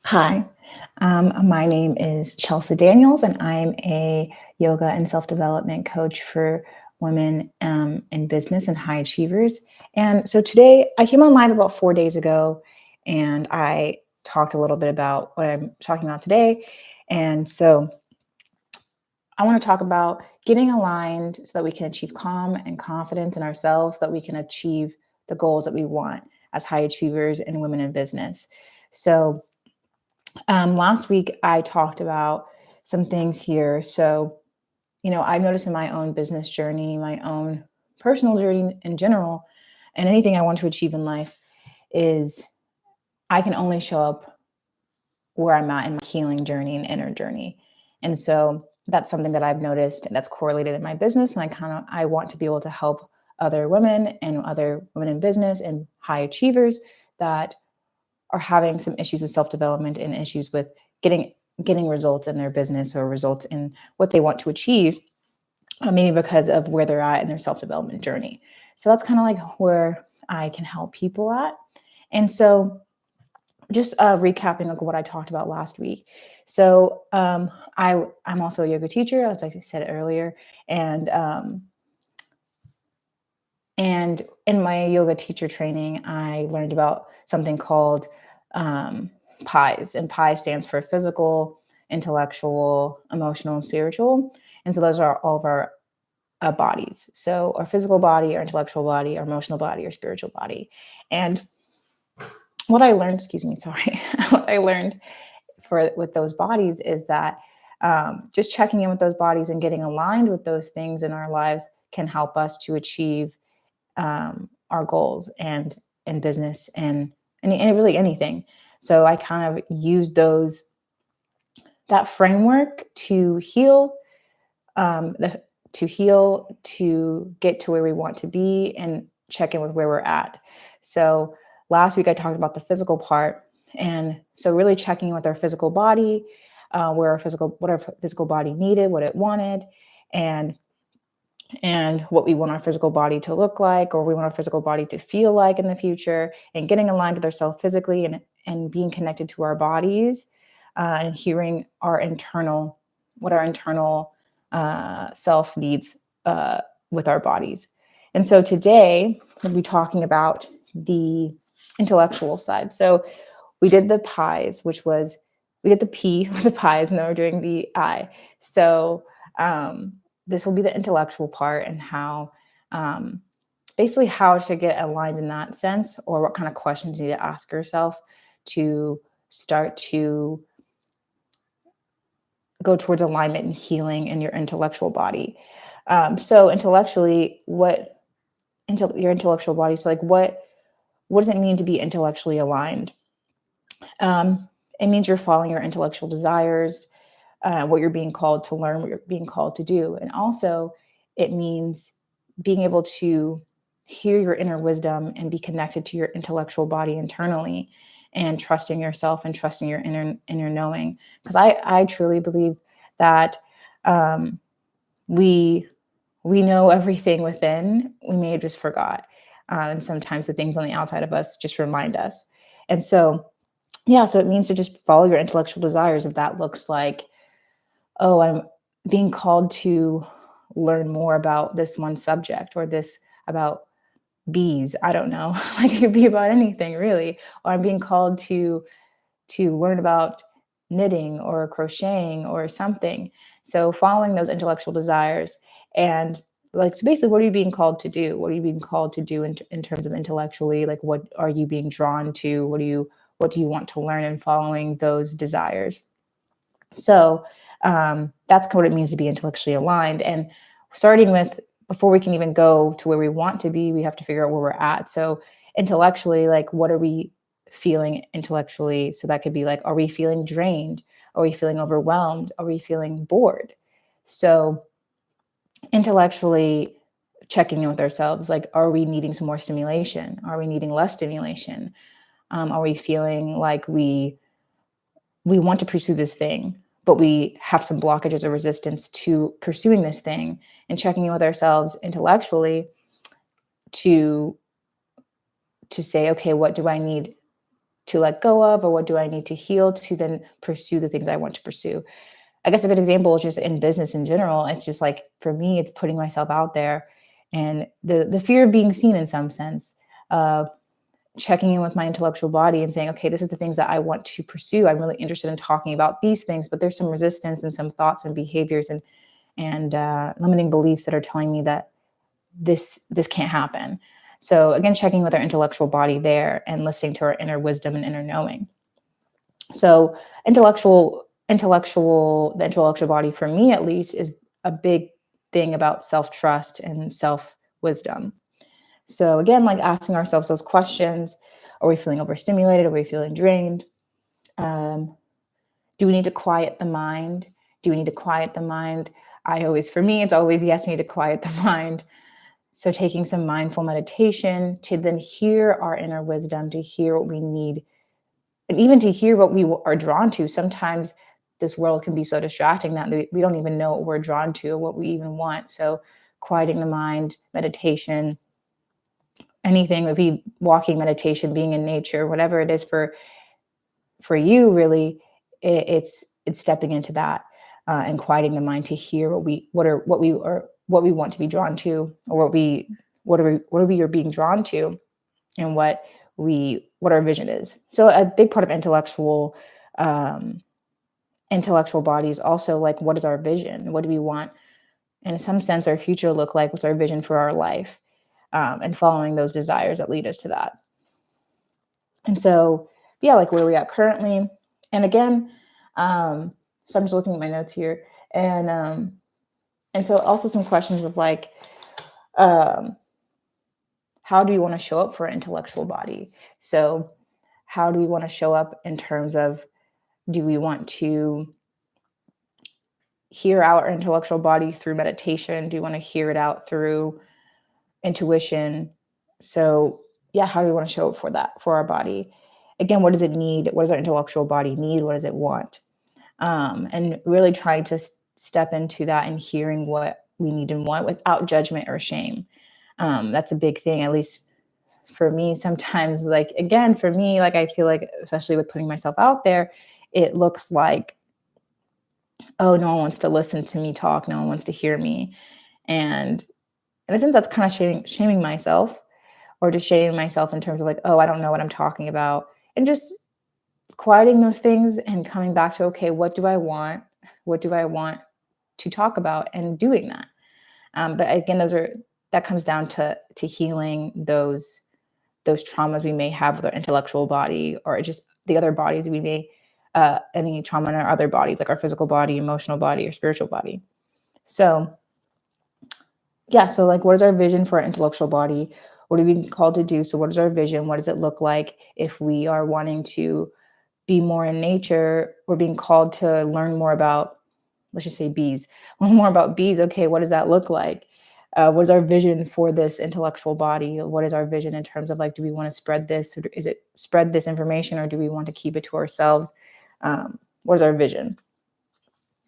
Hi, my name is Chelsea Daniels, and I'm a yoga and self development coach for women in business and high achievers. And so today I came online about 4 days ago and I talked a little bit about what I'm talking about today. And so I want to talk about getting aligned so that we can achieve calm and confidence in ourselves, so that we can achieve the goals that we want as high achievers and women in business. So, last week I talked about some things here. So, I've noticed in my own business journey, my own personal journey in general, and anything I want to achieve in life is I can only show up where I'm at in my healing journey and inner journey. And so that's something that I've noticed that's correlated in my business. And I want to be able to help other women and other women in business and high achievers that are having some issues with self-development and issues with getting getting results in their business or results in what they want to achieve, maybe because of where they're at in their self-development journey. So that's kind of like where I can help people at. And so just recapping like what I talked about last week. So I'm also a yoga teacher, as I said earlier, and and in my yoga teacher training, I learned about something called um, PIES, and PIE stands for physical, intellectual, emotional, and spiritual. And so those are all of our bodies. So our physical body, our intellectual body, our emotional body, our spiritual body. And what I learned, excuse me, sorry, what I learned for with those bodies is that just checking in with those bodies and getting aligned with those things in our lives can help us to achieve our goals and in business and really anything. So I kind of use that framework to heal, um, the, to get to where we want to be and check in with where we're at. So last week I talked about the physical part, and so really checking in with our physical body, what our physical body needed, what it wanted, and what we want our physical body to look like, or we want our physical body to feel like in the future, and getting aligned with ourselves physically and being connected to our bodies, and hearing what our internal self needs with our bodies. And so today we'll be talking about the intellectual side. So we did the pies, we did the P with the pies, and then we're doing the I. So um, this will be the intellectual part and how um, basically how to get aligned in that sense, or what kind of questions you need to ask yourself to start to go towards alignment and healing in your intellectual body. So intellectually, your intellectual body? So like what does it mean to be intellectually aligned? It means you're following your intellectual desires, what you're being called to learn, what you're being called to do. And also, it means being able to hear your inner wisdom and be connected to your intellectual body internally, and trusting yourself and trusting your inner knowing. Because I truly believe that um, we we know everything within. We may have just forgot, and sometimes the things on the outside of us just remind us. And so, yeah, so it means to just follow your intellectual desires. If that looks like, oh, I'm being called to learn more about this one subject, or this about bees. I don't know. Like it could be about anything really. Or I'm being called to learn about knitting or crocheting or something. So following those intellectual desires, and like, so basically, what are you being called to do? What are you being called to do in terms of intellectually? Like, what are you being drawn to? What do you want to learn, and following those desires? So that's what it means to be intellectually aligned. And starting with, before we can even go to where we want to be, we have to figure out where we're at. So intellectually, like, what are we feeling intellectually? So that could be like, are we feeling drained? Are we feeling overwhelmed? Are we feeling bored? So intellectually, checking in with ourselves, like, are we needing some more stimulation? Are we needing less stimulation? Are we feeling like we want to pursue this thing, but we have some blockages or resistance to pursuing this thing? And checking in with ourselves intellectually to say, okay, what do I need to let go of, or what do I need to heal to then pursue the things I want to pursue. I guess a good example is just in business in general. It's just like for me, it's putting myself out there and the fear of being seen in some sense. Uh, Checking in with my intellectual body and saying, okay, this is the things that I want to pursue. I'm really interested in talking about these things, but there's some resistance and some thoughts and behaviors and limiting beliefs that are telling me that this can't happen. So again, checking with our intellectual body there and listening to our inner wisdom and inner knowing. So the intellectual body for me at least is a big thing about self-trust and self-wisdom. So again, like asking ourselves those questions: are we feeling overstimulated? Are we feeling drained? Um, do we need to quiet the mind? Do we need to quiet the mind? For me, it's always yes, I need to quiet the mind. So taking some mindful meditation to then hear our inner wisdom, to hear what we need, and even to hear what we are drawn to. Sometimes this world can be so distracting that we don't even know what we're drawn to, what we even want. So quieting the mind, meditation, anything would be walking meditation, being in nature, whatever it is for you, really, it's stepping into that and quieting the mind to hear what we want to be drawn to, or what are being drawn to, and what our vision is. So a big part of um, intellectual body is also like, what is our vision? What do we want? And in some sense, our future look like? What's our vision for our life? And following those desires that lead us to that. And so, yeah, like where we at currently. And again, so I'm just looking at my notes here, and so also some questions of like, um, how do we want to show up for our intellectual body? So, how do we want to show up in terms of, do we want to hear out our intellectual body through meditation? Do you want to hear it out through intuition? So, yeah, how do we want to show up for that, for our body? Again, what does it need? What does our intellectual body need? What does it want? And really trying to step into that and hearing what we need and want without judgment or shame. That's a big thing, at least for me. Sometimes, like, again, for me, like, I feel like, especially with putting myself out there, it looks like, oh, no one wants to listen to me talk. No one wants to hear me. And in a sense, that's kind of shaming myself, or just shaming myself in terms of like, oh, I don't know what I'm talking about. And just quieting those things and coming back to, okay, what do I want? What do I want to talk about, and doing that. But again, that comes down to healing those traumas we may have with our intellectual body, or just the other bodies we may any trauma in our other bodies, like our physical body, emotional body, or spiritual body. So yeah, so like, what is our vision for our intellectual body? What are we called to do? So what is our vision? What does it look like if we are wanting to be more in nature? We're being called to learn more about, let's just say, bees. Learn more about bees. Okay, what does that look like? What is our vision for this intellectual body? What is our vision in terms of like, do we want to spread this? Or is it spread this information, or do we want to keep it to ourselves? What is our vision?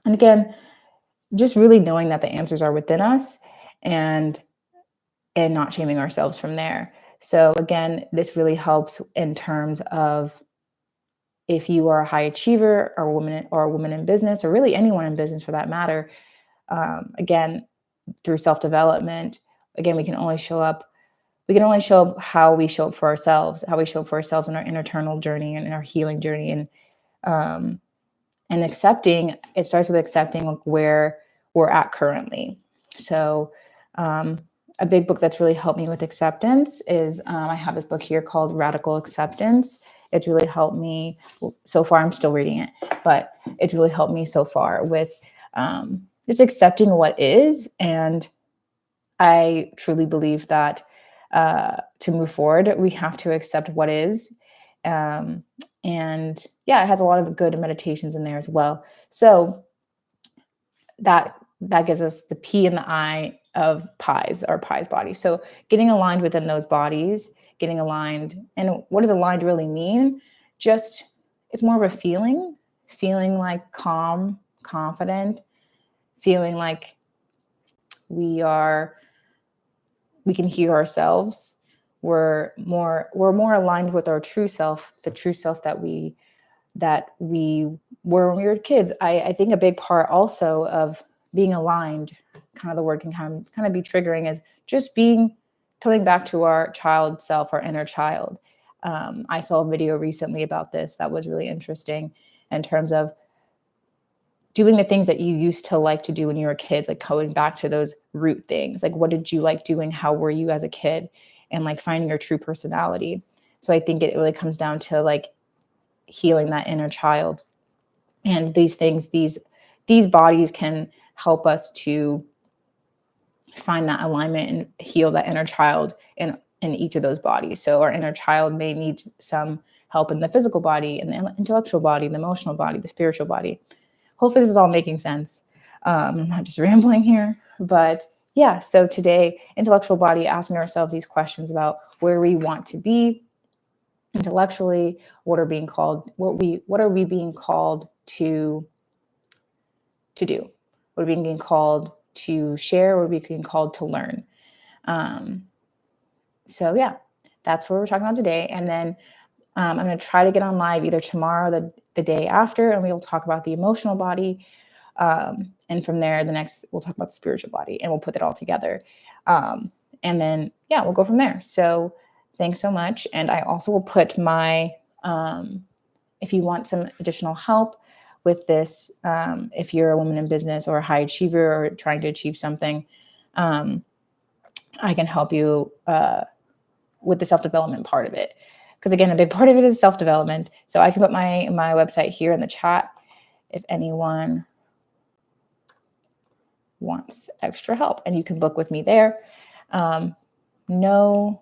And again, just really knowing that the answers are within us, and not shaming ourselves from there. So again, this really helps in terms of, if you are a high achiever, or a woman in business, or really anyone in business for that matter. Again, through self-development, again, we can only show up how we show up for ourselves, in our internal journey and in our healing journey. Um, and accepting, it starts with accepting like where we're at currently. So um, a big book that's really helped me with acceptance is, I have this book here called Radical Acceptance. It's really helped me so far. I'm still reading it, but it's really helped me so far with just accepting what is. And I truly believe that to move forward, we have to accept what is. Um, and yeah, it has a lot of good meditations in there as well. So that gives us the P and the I of pies, or pies body. So getting aligned within those bodies, getting aligned. And what does aligned really mean? Just, it's more of a feeling like calm, confident, feeling like we can hear ourselves, we're more aligned with our true self, the true self that we were when we were kids. I think a big part also of being aligned, kind of the word can kind of be triggering, is just coming back to our child self, our inner child. I saw a video recently about this that was really interesting in terms of doing the things that you used to like to do when you were kids, like going back to those root things. Like, what did you like doing? How were you as a kid? And like finding your true personality. So I think it really comes down to like healing that inner child. And these things, these bodies can help us to find that alignment and heal that inner child in each of those bodies. So our inner child may need some help in the physical body, in the intellectual body, the emotional body, the spiritual body. Hopefully this is all making sense. I'm not just rambling here, but yeah. So today, intellectual body, asking ourselves these questions about where we want to be intellectually, what are we being called to do? What are we being called to share? What are we being called to learn? Um, so yeah, that's what we're talking about today. And then I'm going to try to get on live either tomorrow or the day after, and we'll talk about the emotional body. And from there, we'll talk about the spiritual body, and we'll put it all together. And then, yeah, we'll go from there. So thanks so much. And I also will put if you want some additional help with this, if you're a woman in business or a high achiever or trying to achieve something, I can help you with the self-development part of it. Because again, a big part of it is self-development. So I can put my website here in the chat if anyone wants extra help, and you can book with me there. No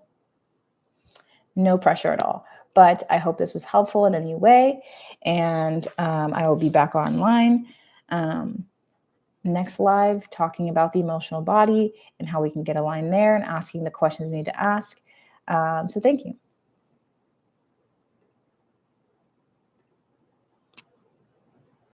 pressure at all. But I hope this was helpful in any way, and I will be back online next live talking about the emotional body and how we can get aligned there and asking the questions we need to ask. So thank you.